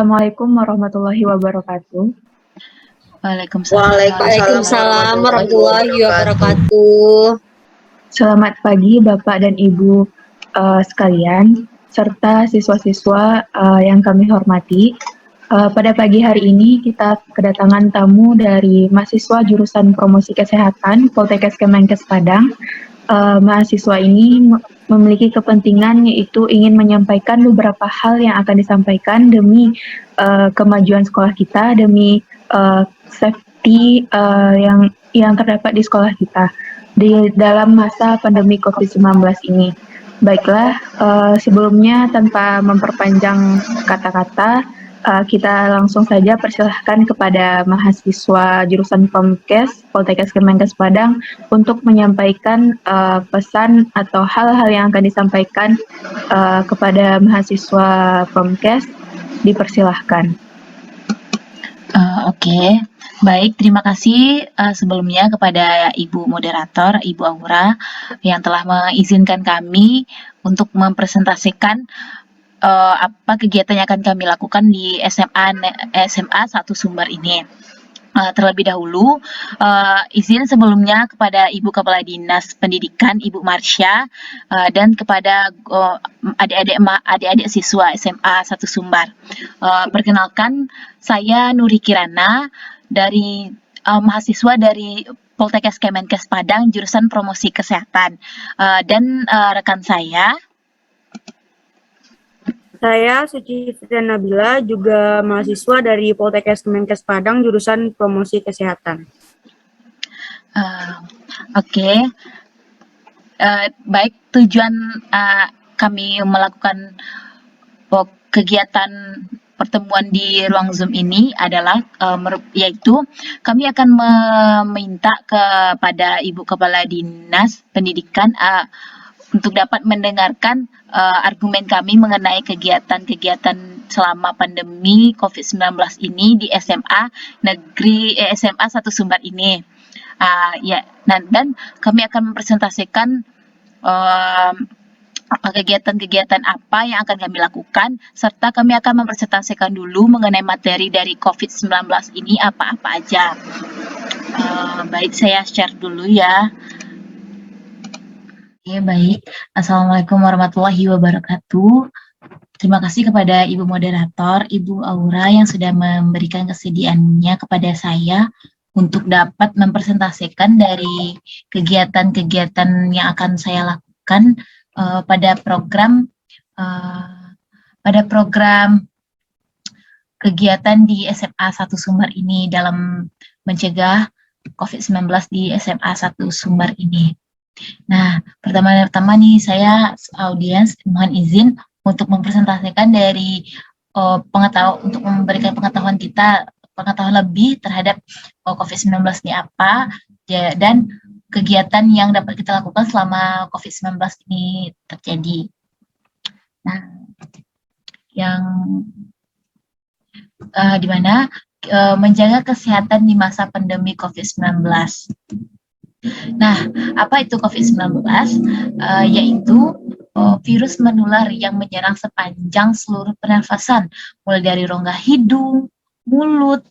Assalamualaikum warahmatullahi wabarakatuh. Waalaikumsalam Waalaikumsalam warahmatullahi warahmatullahi wabarakatuh. wabarakatuh. Selamat pagi Bapak dan Ibu sekalian, serta siswa-siswa yang kami hormati. Pada pagi hari ini kita kedatangan tamu dari mahasiswa jurusan Promosi Kesehatan Poltekkes Kemenkes Padang. Mahasiswa ini memiliki kepentingan yaitu ingin menyampaikan beberapa hal yang akan disampaikan demi kemajuan sekolah kita, demi safety yang terdapat di sekolah kita di dalam masa pandemi COVID-19 ini. Baiklah, sebelumnya tanpa memperpanjang kata-kata, kita langsung saja persilahkan kepada mahasiswa jurusan Pemkes Poltekkes Kemenkes Padang untuk menyampaikan pesan atau hal-hal yang akan disampaikan kepada mahasiswa Pemkes. Dipersilahkan. Oke. Baik, terima kasih sebelumnya kepada Ibu Moderator, Ibu Aura, yang telah mengizinkan kami untuk mempresentasikan apa kegiatan yang akan kami lakukan di SMA 1 Sumber ini. Terlebih dahulu, izin sebelumnya kepada Ibu Kepala Dinas Pendidikan, Ibu Marsha, dan kepada adik-adik siswa SMA 1 Sumbar. Perkenalkan, saya Nuri Kirana, dari mahasiswa dari Poltekkes Kemenkes Padang, jurusan Promosi Kesehatan. Dan rekan saya Suci Fitria Nabila, juga mahasiswa dari Poltekkes Kemenkes Padang, jurusan Promosi Kesehatan. Oke. Baik, tujuan kami melakukan kegiatan pertemuan di ruang Zoom ini adalah yaitu kami akan meminta kepada Ibu Kepala Dinas Pendidikan untuk dapat mendengarkan argumen kami mengenai kegiatan-kegiatan selama pandemi COVID-19 ini di SMA 1 Sumbar ini. Dan kami akan mempresentasikan kegiatan-kegiatan apa yang akan kami lakukan, serta kami akan mempresentasikan dulu mengenai materi dari COVID-19 ini apa-apa aja. Baik, saya share dulu ya. Oke, baik. Assalamualaikum warahmatullahi wabarakatuh. Terima kasih kepada Ibu Moderator, Ibu Aura, yang sudah memberikan kesediaannya kepada saya untuk dapat mempresentasikan dari kegiatan-kegiatan yang akan saya lakukan pada program kegiatan di SMA 1 Sumbar ini dalam mencegah COVID-19 di SMA 1 Sumbar ini. Nah, pertama-tama nih saya audiens mohon izin untuk mempresentasikan dari untuk memberikan pengetahuan lebih terhadap COVID-19 ini apa, dan kegiatan yang dapat kita lakukan selama COVID-19 ini terjadi. Nah, yang di mana menjaga kesehatan di masa pandemi COVID-19. Nah, apa itu COVID-19? Yaitu virus menular yang menyerang sepanjang seluruh pernafasan, mulai dari rongga hidung, mulut,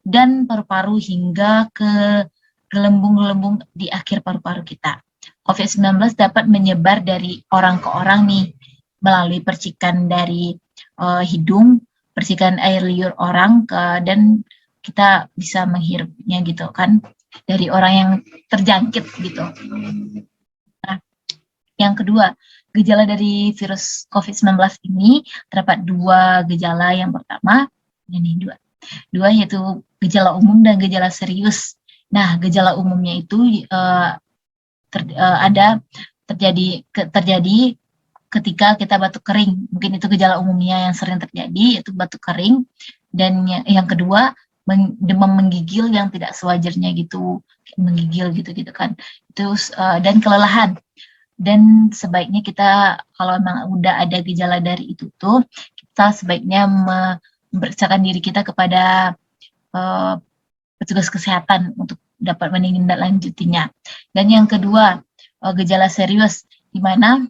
dan paru-paru hingga ke gelembung-gelembung di akhir paru-paru kita. COVID-19 dapat menyebar dari orang ke orang nih, melalui percikan dari hidung, percikan air liur orang, dan kita bisa menghirupnya gitu kan, dari orang yang terjangkit gitu. Nah, yang kedua, gejala dari virus COVID-19 ini terdapat dua gejala. Yang pertama, ini dua yaitu gejala umum dan gejala serius. Nah, gejala umumnya itu terjadi ketika kita batuk kering. Mungkin itu gejala umumnya yang sering terjadi, yaitu batuk kering. Dan yang kedua, demam menggigil yang tidak sewajarnya gitu, menggigil gitu kan. Terus dan kelelahan. Dan sebaiknya kita, kalau memang udah ada gejala dari itu tuh, kita sebaiknya memeriksakan diri kita kepada petugas kesehatan untuk dapat menindaklanjutinya. Dan yang kedua, gejala serius, di mana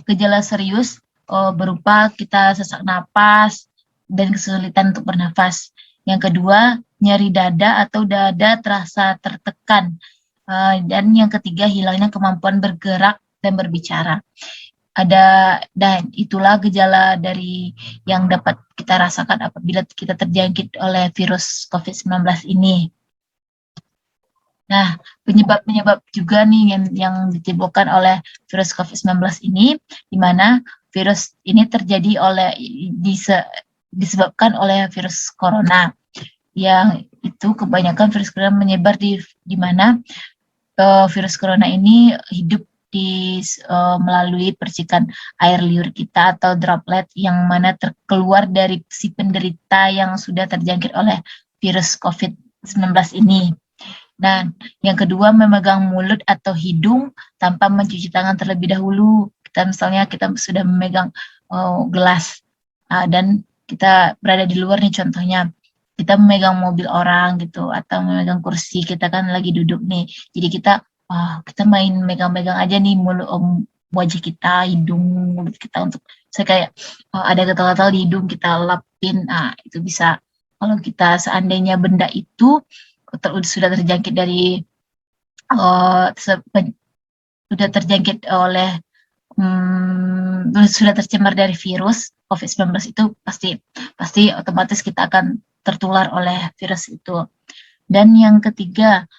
gejala serius berupa kita sesak napas dan kesulitan untuk bernafas. Yang kedua, nyeri dada atau dada terasa tertekan. Dan yang ketiga, hilangnya kemampuan bergerak dan berbicara. Dan itulah gejala dari yang dapat kita rasakan apabila kita terjangkit oleh virus COVID-19 ini. Nah, penyebab-penyebab juga nih yang ditimbulkan oleh virus COVID-19 ini, di mana virus ini terjadi disebabkan oleh virus corona. Yang itu kebanyakan virus corona menyebar di mana virus corona ini hidup melalui percikan air liur kita atau droplet yang mana keluar dari si penderita yang sudah terjangkit oleh virus COVID-19 ini. Dan yang kedua, memegang mulut atau hidung tanpa mencuci tangan terlebih dahulu. Misalnya kita sudah memegang gelas dan kita berada di luar nih, contohnya kita memegang mobil orang gitu atau memegang kursi, kita kan lagi duduk nih, jadi kita main megang-megang aja nih wajah kita, hidung mulut kita, untuk saya kayak ada gatal-gatal di hidung, kita lapin. Itu bisa kalau kita seandainya benda itu sudah terjangkit dari sudah terjangkit oleh sudah tercemar dari virus COVID-19 itu pasti otomatis kita akan tertular oleh virus itu. Dan yang ketiga,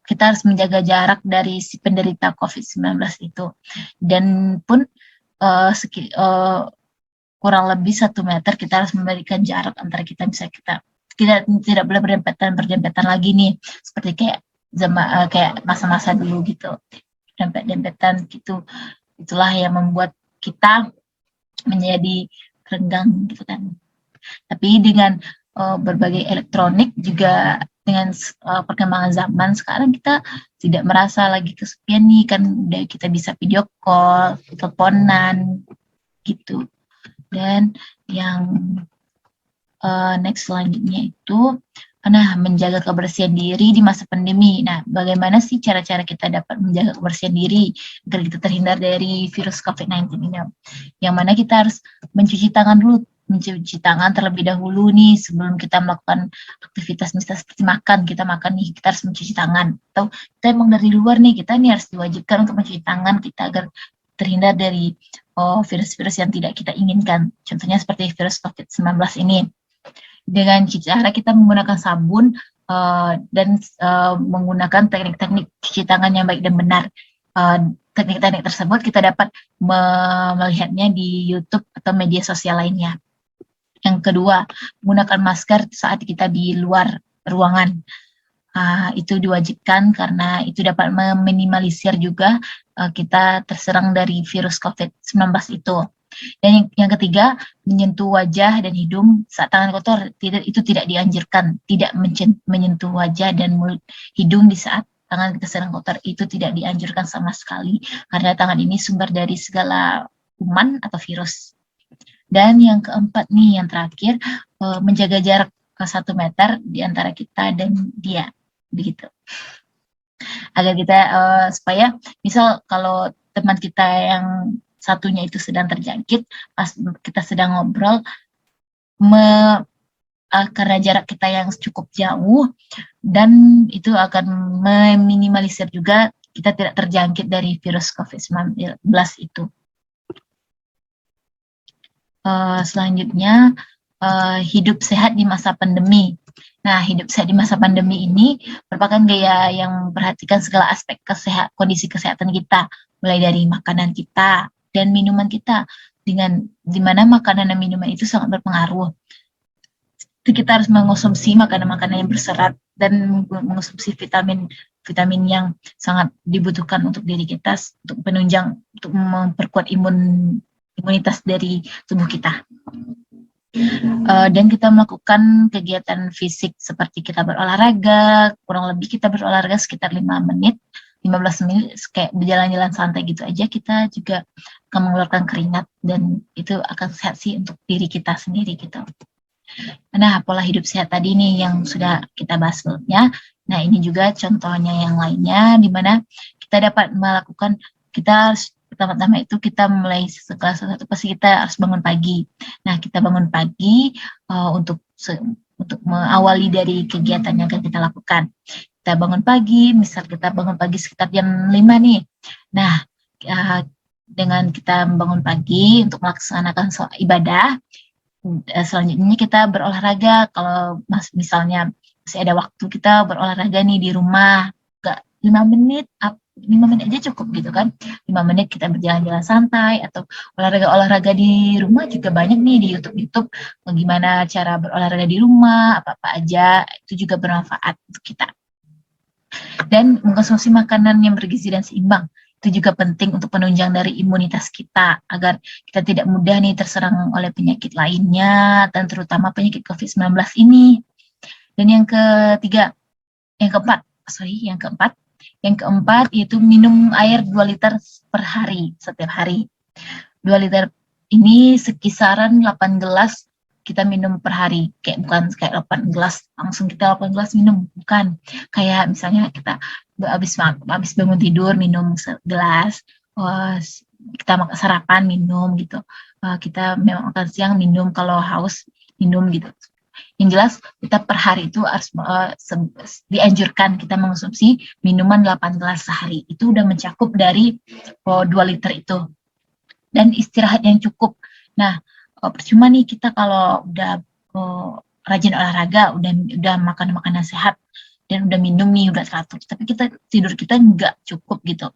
kita harus menjaga jarak dari si penderita COVID-19 itu. Dan pun kurang lebih 1 meter kita harus memberikan jarak antara kita. Misalnya kita tidak boleh berdempetan lagi nih, seperti kayak masa-masa dulu gitu, dempet-dempetan gitu. Itulah yang membuat kita menjadi renggang gitu kan. Tapi dengan berbagai elektronik juga, dengan perkembangan zaman sekarang, kita tidak merasa lagi kesepian nih, kan udah kita bisa video call, teleponan gitu. Dan yang next selanjutnya itu menjaga kebersihan diri di masa pandemi. Nah, bagaimana sih cara-cara kita dapat menjaga kebersihan diri agar kita terhindar dari virus COVID-19 ini? Yang mana kita harus mencuci tangan terlebih dahulu nih sebelum kita melakukan aktivitas, misalnya seperti kita makan nih, kita harus mencuci tangan. Atau kita emang dari luar nih, kita nih harus diwajibkan untuk mencuci tangan kita agar terhindar dari virus-virus yang tidak kita inginkan. Contohnya seperti virus COVID-19 ini. Dengan cara kita menggunakan sabun dan menggunakan teknik-teknik cuci tangan yang baik dan benar. Teknik-teknik tersebut kita dapat melihatnya di YouTube atau media sosial lainnya. Yang kedua, menggunakan masker saat kita di luar ruangan. Itu diwajibkan karena itu dapat meminimalisir juga kita terserang dari virus COVID-19 itu. Dan yang ketiga, menyentuh wajah dan hidung saat tangan kotor itu tidak dianjurkan. Tidak menyentuh wajah dan mulut, hidung di saat tangan kita sedang kotor itu tidak dianjurkan sama sekali, karena tangan ini sumber dari segala kuman atau virus. Dan yang keempat nih, yang terakhir, menjaga jarak 1 meter di antara kita dan dia, begitu. Agar kita supaya misal kalau teman kita yang satunya itu sedang terjangkit, pas kita sedang ngobrol, karena jarak kita yang cukup jauh, dan itu akan meminimalisir juga kita tidak terjangkit dari virus COVID-19 itu. Selanjutnya, hidup sehat di masa pandemi. Nah, hidup sehat di masa pandemi ini merupakan gaya yang memperhatikan segala aspek kondisi kesehatan kita, mulai dari makanan kita dan minuman kita, di mana makanan dan minuman itu sangat berpengaruh. Kita harus mengonsumsi makanan-makanan yang berserat dan mengonsumsi vitamin yang sangat dibutuhkan untuk diri kita, untuk memperkuat imunitas dari tubuh kita. Dan kita melakukan kegiatan fisik seperti kita berolahraga, kurang lebih kita berolahraga sekitar 15 menit, kayak berjalan-jalan santai gitu aja, kita juga akan mengeluarkan keringat, dan itu akan sehat sih untuk diri kita sendiri gitu. Nah, pola hidup sehat tadi nih yang sudah kita bahas sebelumnya. Nah, ini juga contohnya yang lainnya, di mana kita dapat melakukan, kita harus pertama-tama itu kita mulai kelas 1 pasti kita harus bangun pagi. Nah, kita bangun pagi untuk mengawali dari kegiatan yang akan kita lakukan. Kita bangun pagi, misal kita bangun pagi sekitar jam 5 nih. Nah, dengan kita bangun pagi untuk melaksanakan ibadah, selanjutnya kita berolahraga. Kalau misalnya masih ada waktu, kita berolahraga nih di rumah, gak 5 menit, 5 menit aja cukup gitu kan. 5 menit kita berjalan-jalan santai, atau olahraga-olahraga di rumah juga banyak nih di YouTube, bagaimana cara berolahraga di rumah, apa-apa aja, itu juga bermanfaat untuk kita. Dan mengkonsumsi makanan yang bergizi dan seimbang, itu juga penting untuk penunjang dari imunitas kita, agar kita tidak mudah nih terserang oleh penyakit lainnya, dan terutama penyakit COVID-19 ini. Dan yang keempat yaitu minum air 2 liter per hari, setiap hari. 2 liter ini sekisaran 8 gelas kita minum per hari. Bukan kayak 8 gelas, langsung kita 8 gelas minum. Bukan. Kayak misalnya kita habis bangun tidur minum segelas, kita makan sarapan minum gitu. Kita memang makan siang minum, kalau haus minum gitu. Yang jelas kita per hari itu harus dianjurkan kita mengonsumsi minuman 8 gelas sehari. Itu udah mencakup dari 2 liter itu. Dan istirahat yang cukup. Nah, percuma nih kita kalau udah rajin olahraga, udah makan makanan sehat, dan udah minum nih, udah teratur, tapi tidur kita nggak cukup gitu.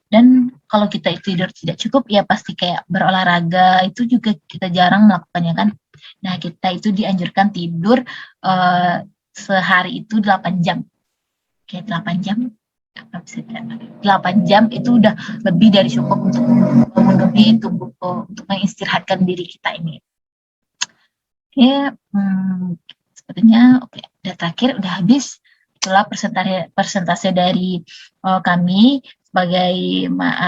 Dan kalau kita tidur tidak cukup, ya pasti kayak berolahraga itu juga kita jarang melakukannya kan. Nah, kita itu dianjurkan tidur sehari itu 8 jam. Kayak 8 jam, 8 jam itu udah lebih dari cukup untuk memenuhi tubuh, untuk mengistirahatkan diri kita ini. Oke, sepertinya oke. Udah terakhir, udah habis. Itulah persentase dari kami sebagai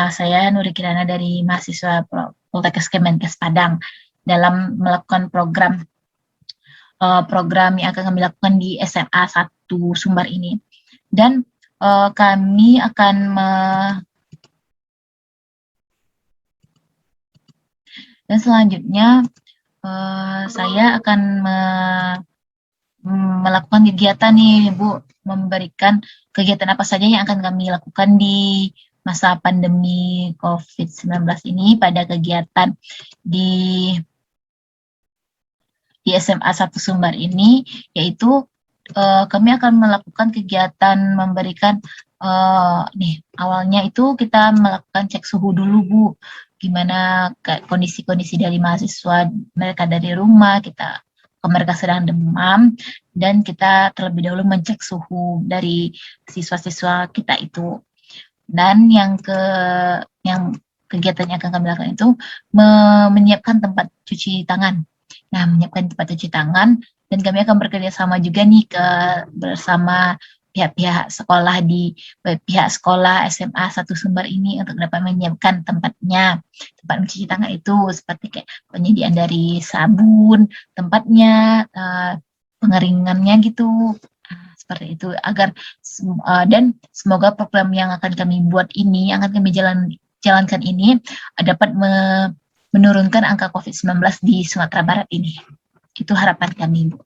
saya Nuri Kirana dari mahasiswa Poltekkes Kemenkes Padang dalam melakukan program yang akan kami lakukan di SMA 1 Sumbar ini. Dan kami akan dan selanjutnya saya akan melakukan kegiatan nih, Bu, memberikan kegiatan apa saja yang akan kami lakukan di masa pandemi COVID-19 ini pada kegiatan di SMA 1 Sumbar ini, yaitu kami akan melakukan kegiatan memberikan awalnya itu kita melakukan cek suhu dulu, Bu. Gimana kondisi-kondisi dari mahasiswa mereka dari rumah, mereka sedang demam, dan kita terlebih dahulu mencek suhu dari siswa-siswa kita itu. Dan yang kegiatan yang akan kami lakukan itu menyiapkan tempat cuci tangan. Nah, menyiapkan tempat cuci tangan, dan kami akan bekerja sama juga nih bersama pihak sekolah pihak sekolah SMA 1 Sumbar ini untuk dapat menyiapkan tempat mencuci tangan itu, seperti kayak penyediaan dari sabun, tempatnya, pengeringannya gitu, seperti itu, agar dan semoga program yang akan kami buat ini, yang akan kami jalankan ini dapat menurunkan angka COVID-19 di Sumatera Barat ini. Itu harapan kami, Bu.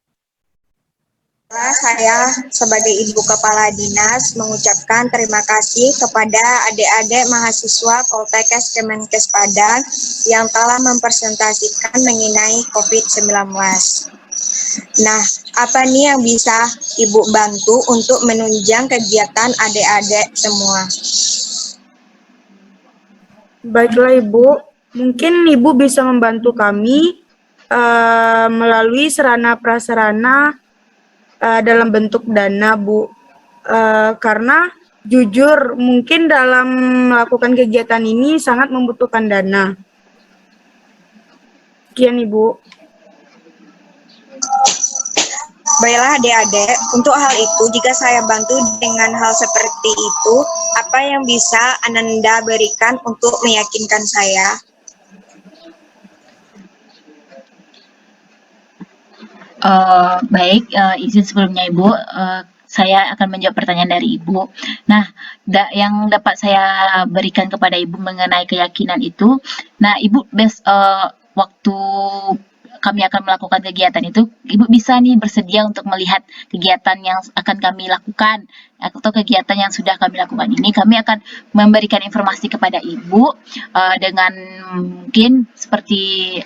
Saya sebagai Ibu Kepala Dinas mengucapkan terima kasih kepada adik-adik mahasiswa Poltekkes Kemenkes Padang yang telah mempresentasikan mengenai COVID-19. Nah, apa nih yang bisa Ibu bantu untuk menunjang kegiatan adik-adik semua? Baiklah Ibu, mungkin Ibu bisa membantu kami melalui sarana prasarana dalam bentuk dana, Bu. Karena jujur mungkin dalam melakukan kegiatan ini sangat membutuhkan dana. Sekian, Ibu. Baiklah adik-adik, untuk hal itu jika saya bantu dengan hal seperti itu, apa yang bisa Ananda berikan untuk meyakinkan saya? Baik, izin sebelumnya Ibu, saya akan menjawab pertanyaan dari Ibu. Nah, yang dapat saya berikan kepada Ibu mengenai keyakinan itu, nah Ibu waktu kami akan melakukan kegiatan itu, Ibu bisa nih bersedia untuk melihat kegiatan yang akan kami lakukan atau kegiatan yang sudah kami lakukan ini. Kami akan memberikan informasi kepada Ibu dengan mungkin seperti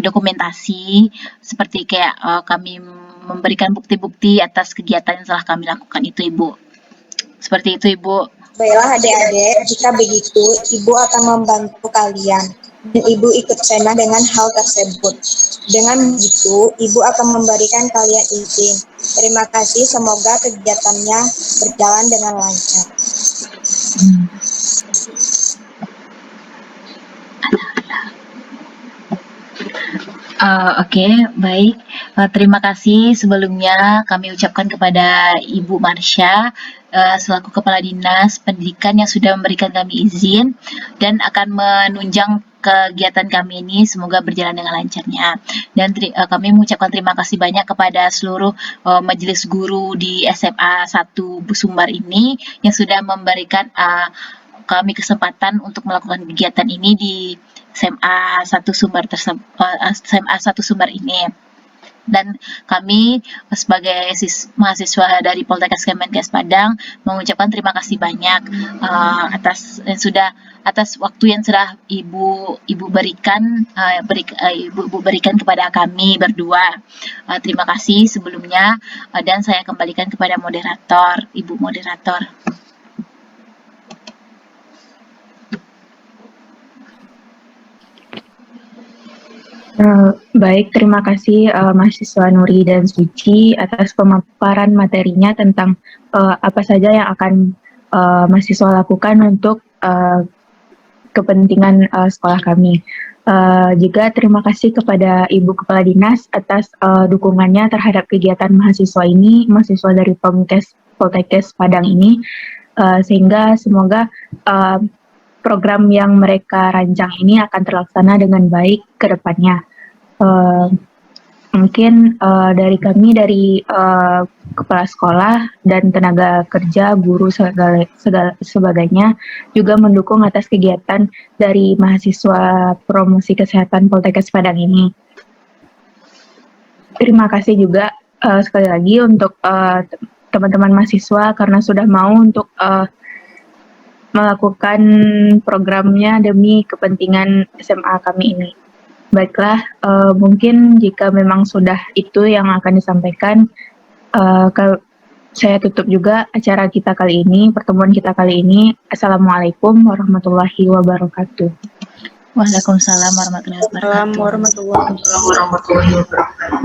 dokumentasi, seperti kayak kami memberikan bukti-bukti atas kegiatan yang telah kami lakukan itu, Ibu. Seperti itu, Ibu. Baiklah adik-adik, jika begitu Ibu akan membantu kalian dan Ibu ikut senang dengan hal tersebut. Dengan begitu, Ibu akan memberikan kalian izin. Terima kasih, semoga kegiatannya berjalan dengan lancar. Oke, baik. Terima kasih sebelumnya kami ucapkan kepada Ibu Marsha selaku Kepala Dinas Pendidikan yang sudah memberikan kami izin dan akan menunjang kegiatan kami ini semoga berjalan dengan lancarnya. Dan kami mengucapkan terima kasih banyak kepada seluruh majelis guru di SMA 1 Sumbar ini yang sudah memberikan kami kesempatan untuk melakukan kegiatan ini di SMA 1 Sumbar ini. Dan kami sebagai mahasiswa dari Poltekkes Kemenkes Padang mengucapkan terima kasih banyak atas waktu yang sudah Ibu berikan kepada kami berdua. Terima kasih sebelumnya dan saya kembalikan kepada moderator, Ibu moderator. Baik, terima kasih mahasiswa Nuri dan Suci atas pemaparan materinya tentang apa saja yang akan mahasiswa lakukan untuk kepentingan sekolah kami. Juga terima kasih kepada Ibu Kepala Dinas atas dukungannya terhadap kegiatan mahasiswa ini, mahasiswa dari Poltekkes Padang ini, sehingga semoga program yang mereka rancang ini akan terlaksana dengan baik ke depannya. Mungkin dari kami, dari kepala sekolah dan tenaga kerja, guru, sebagainya, juga mendukung atas kegiatan dari mahasiswa promosi kesehatan Poltekkes Padang ini. Terima kasih juga sekali lagi untuk teman-teman mahasiswa karena sudah mau untuk melakukan programnya demi kepentingan SMA kami ini. Baiklah, mungkin jika memang sudah itu yang akan disampaikan, saya tutup juga acara kita kali ini, pertemuan kita kali ini. Assalamualaikum warahmatullahi wabarakatuh. Waalaikumsalam warahmatullahi wabarakatuh. Warahmatullahi wabarakatuh.